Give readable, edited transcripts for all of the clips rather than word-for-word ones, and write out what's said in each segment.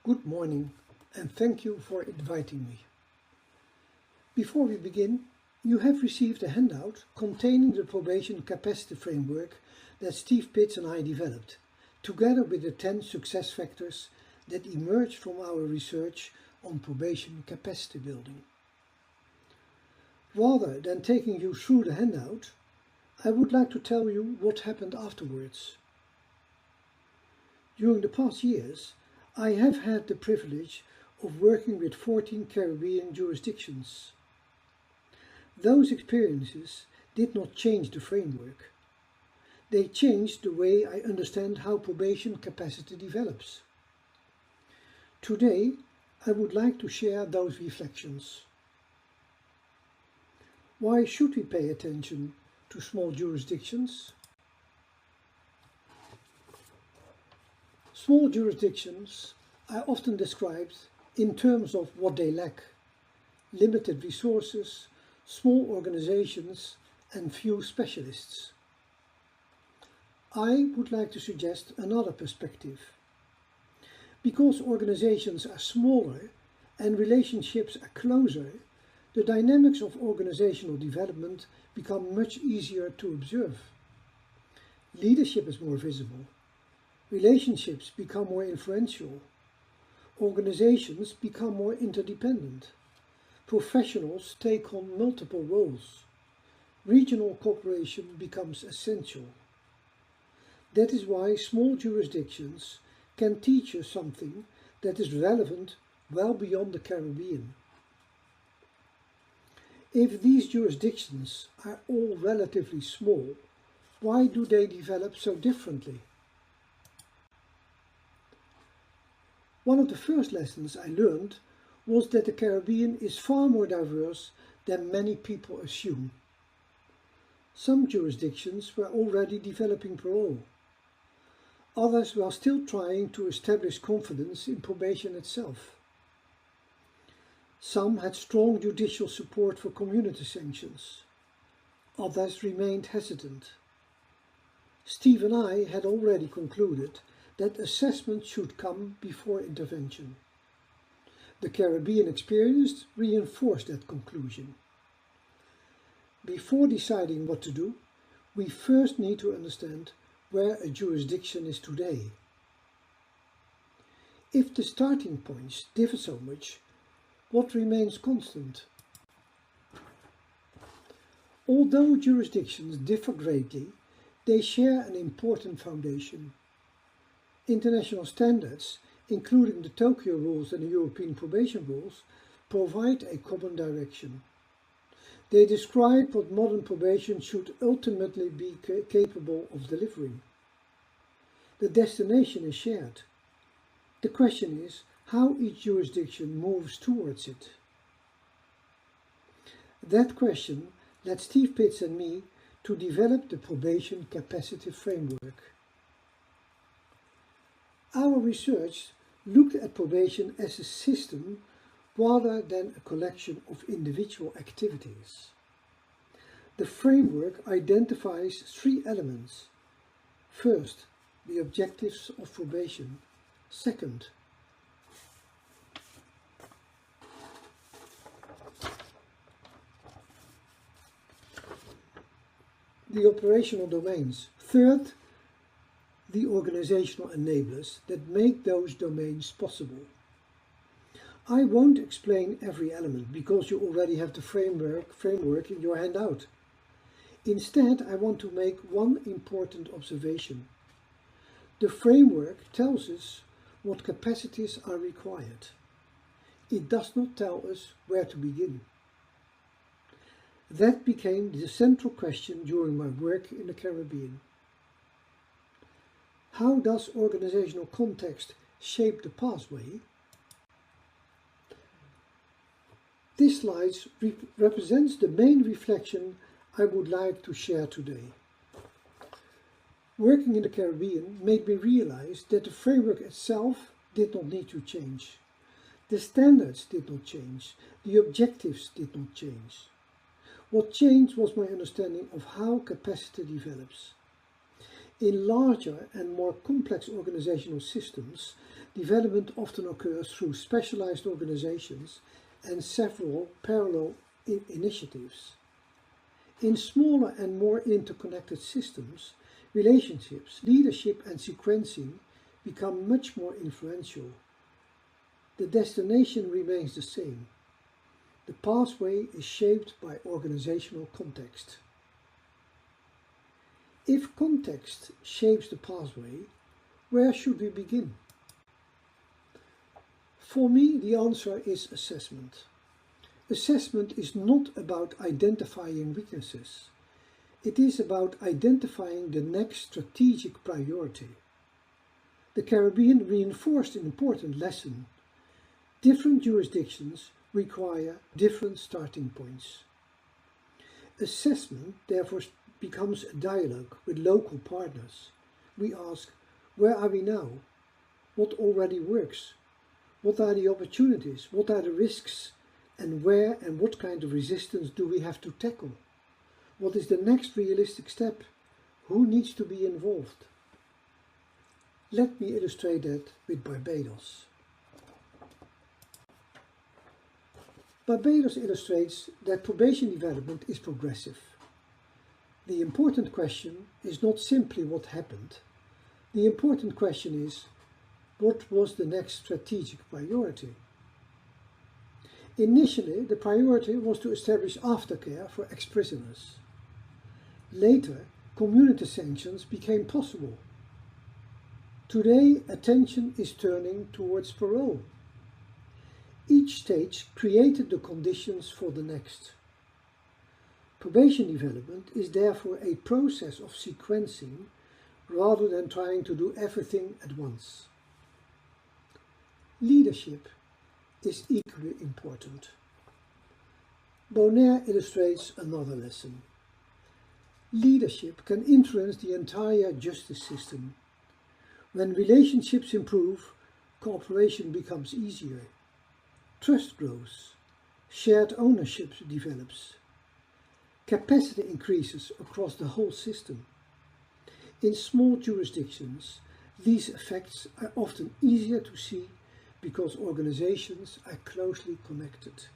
Good morning and thank you for inviting me. Before we begin, you have received a handout containing the probation capacity framework that Steve Pitts and I developed, together with the 10 success factors that emerged from our research on probation capacity building. Rather than taking you through the handout, I would like to tell you what happened afterwards. During the past years, I have had the privilege of working with 14 Caribbean jurisdictions. Those experiences did not change the framework. They changed the way I understand how probation capacity develops. Today, I would like to share those reflections. Why should we pay attention to small jurisdictions? Small jurisdictions are often described in terms of what they lack: limited resources, small organizations, and few specialists. I would like to suggest another perspective. Because organizations are smaller and relationships are closer, the dynamics of organizational development become much easier to observe. Leadership is more visible. Relationships become more influential. Organizations become more interdependent. Professionals take on multiple roles. Regional cooperation becomes essential. That is why small jurisdictions can teach us something that is relevant well beyond the Caribbean. If these jurisdictions are all relatively small, why do they develop so differently? One of the first lessons I learned was that the Caribbean is far more diverse than many people assume. Some jurisdictions were already developing parole. Others were still trying to establish confidence in probation itself. Some had strong judicial support for community sanctions. Others remained hesitant. Steve and I had already concluded that assessment should come before intervention. The Caribbean experience reinforced that conclusion. Before deciding what to do, we first need to understand where a jurisdiction is today. If the starting points differ so much, what remains constant? Although jurisdictions differ greatly, they share an important foundation. International standards, including the Tokyo rules and the European probation rules, provide a common direction. They describe what modern probation should ultimately be capable of delivering. The destination is shared. The question is how each jurisdiction moves towards it. That question led Steve Pitts and me to develop the probation capacity framework. Our research looked at probation as a system rather than a collection of individual activities. The framework identifies 3 elements. First, the objectives of probation. Second, the operational domains. Third, the organizational enablers that make those domains possible. I won't explain every element because you already have the framework in your handout. Instead, I want to make one important observation. The framework tells us what capacities are required. It does not tell us where to begin. That became the central question during my work in the Caribbean. How does organizational context shape the pathway? This slide represents the main reflection I would like to share today. Working in the Caribbean made me realize that the framework itself did not need to change. The standards did not change. The objectives did not change. What changed was my understanding of how capacity develops. In larger and more complex organizational systems, development often occurs through specialized organizations and several parallel initiatives. In smaller and more interconnected systems, relationships, leadership and sequencing become much more influential. The destination remains the same. The pathway is shaped by organizational context. If context shapes the pathway, where should we begin? For me, the answer is assessment. Assessment is not about identifying weaknesses. It is about identifying the next strategic priority. The Caribbean reinforced an important lesson. Different jurisdictions require different starting points. Assessment therefore becomes a dialogue with local partners. We ask, where are we now? What already works? What are the opportunities? What are the risks? And where and what kind of resistance do we have to tackle? What is the next realistic step? Who needs to be involved? Let me illustrate that with Barbados. Barbados illustrates that probation development is progressive. The important question is not simply what happened. The important question is, what was the next strategic priority? Initially, the priority was to establish aftercare for ex-prisoners. Later, community sanctions became possible. Today, attention is turning towards parole. Each stage created the conditions for the next. Probation development is therefore a process of sequencing rather than trying to do everything at once. Leadership is equally important. Bonaire illustrates another lesson. Leadership can influence the entire justice system. When relationships improve, cooperation becomes easier. Trust grows. Shared ownership develops. Capacity increases across the whole system. In small jurisdictions, these effects are often easier to see because organizations are closely connected.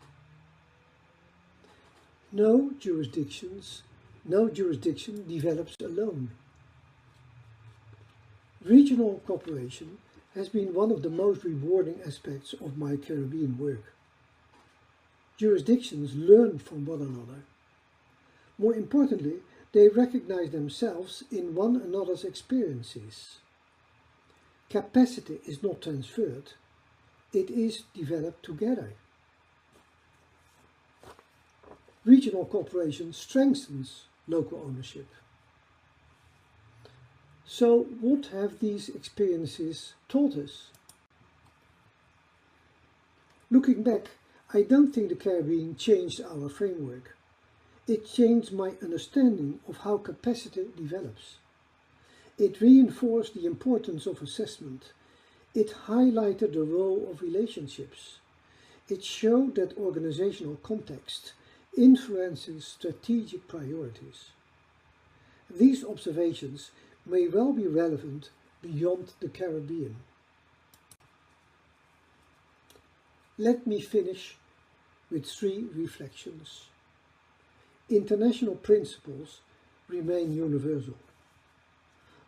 No jurisdiction develops alone. Regional cooperation has been one of the most rewarding aspects of my Caribbean work. Jurisdictions learn from one another. More importantly, they recognize themselves in one another's experiences. Capacity is not transferred, it is developed together. Regional cooperation strengthens local ownership. So what have these experiences taught us? Looking back, I don't think the Caribbean changed our framework. It changed my understanding of how capacity develops. It reinforced the importance of assessment. It highlighted the role of relationships. It showed that organizational context influences strategic priorities. These observations may well be relevant beyond the Caribbean. Let me finish with 3 reflections. International principles remain universal.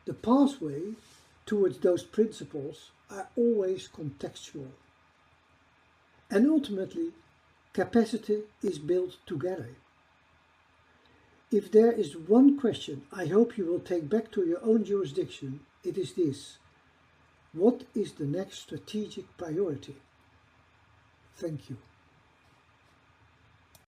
The pathway towards those principles are always contextual. And ultimately, capacity is built together. If there is one question I hope you will take back to your own jurisdiction, it is this: what is the next strategic priority? Thank you.